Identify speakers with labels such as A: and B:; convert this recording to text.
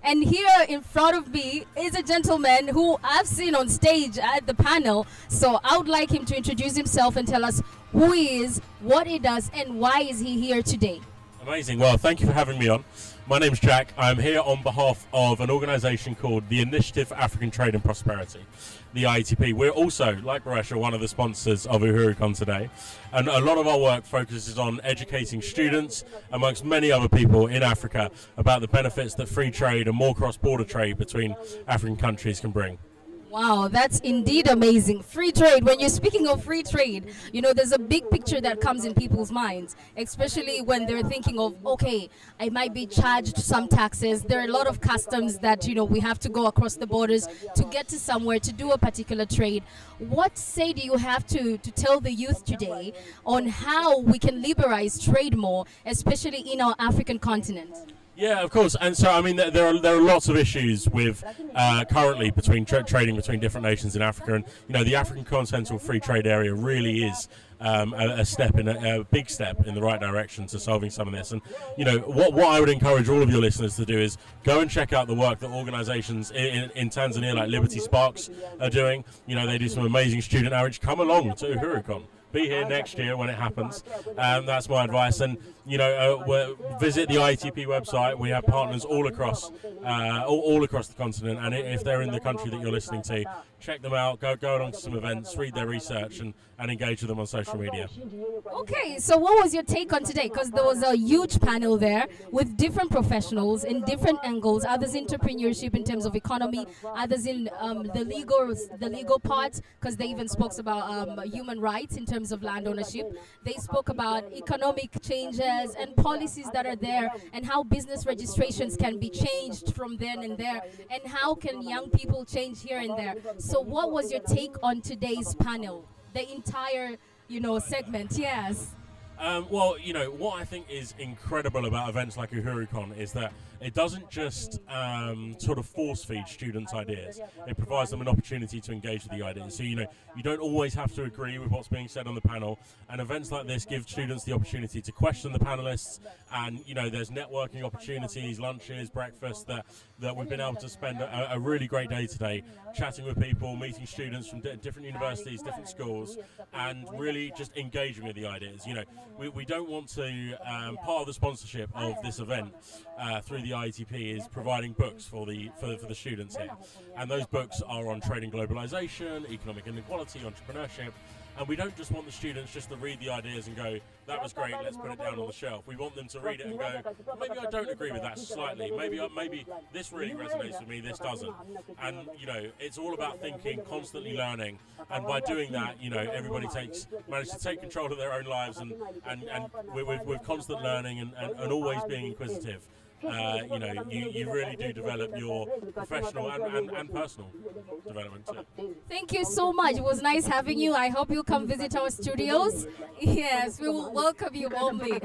A: And here in front of me is a gentleman who I've seen on stage at the panel. So I would like him to introduce himself and tell us who he is, what he does, and why is he here today.
B: Amazing. Well, thank you for having me on. My name's Jack. I'm here on behalf of an organisation called the Initiative for African Trade and Prosperity, the IETP. We're also, like Boresha, one of the sponsors of Uhuru today. And a lot of our work focuses on educating students, amongst many other people in Africa, about the benefits that free trade and more cross-border trade between African countries can bring.
A: Wow, that's indeed amazing. Free trade. When you're speaking of free trade, you know, there's a big picture that comes in people's minds, especially when they're thinking of, okay, I might be charged some taxes. There are a lot of customs that, you know, we have to go across the borders to get to somewhere to do a particular trade. What say do you have to tell the youth today on how we can liberalize trade more, especially in our African continent?
B: Yeah, of course, and so I mean there are lots of issues with currently between trading between different nations in Africa, and you know the African Continental Free Trade Area really is a big step in the right direction to solving some of this. And you know what I would encourage all of your listeners to do is go and check out the work that organisations in Tanzania like Liberty Sparks are doing. You know they do some amazing student outreach. Come along to Uhuru. Be here next year when it happens. That's my advice. And you know, visit the IETP website. We have partners all across the continent. And if they're in the country that you're listening to, check them out. Go along to some events, read their research, and engage with them on social media.
A: Okay, so what was your take on today? Because there was a huge panel there with different professionals in different angles. Others entrepreneurship in terms of economy, others in the legal part, because they even spoke about human rights in terms of land ownership. They spoke about economic changes and policies that are there, and how business registrations can be changed from then and there, and how can young people change here and there. So what was your take on today's panel? The entire, you know, segment, yes.
B: Well, you know, what I think is incredible about events like UhuruCon is that it doesn't just sort of force feed students ideas. It provides them an opportunity to engage with the ideas. So, you know, you don't always have to agree with what's being said on the panel. And events like this give students the opportunity to question the panelists. And, you know, there's networking opportunities, lunches, breakfast, that we've been able to spend a really great day today chatting with people, meeting students from different universities, different schools, and really just engaging with the ideas. You know, we don't want to, part of the sponsorship of this event through the IETP is providing books for the students here. And those books are on trade and globalization, economic inequality, entrepreneurship. And we don't just want the students just to read the ideas and go, that was great, let's put it down on the shelf. We want them to read it and go, maybe I don't agree with that slightly. Maybe this really resonates with me, this doesn't. And, you know, it's all about thinking, constantly learning. And by doing that, you know, everybody manage to take control of their own lives and with constant learning and always being inquisitive. You know, you really do develop your professional and personal development too.
A: Thank you so much. It was nice having you. I hope you'll come visit our studios. Yes, we will welcome you warmly.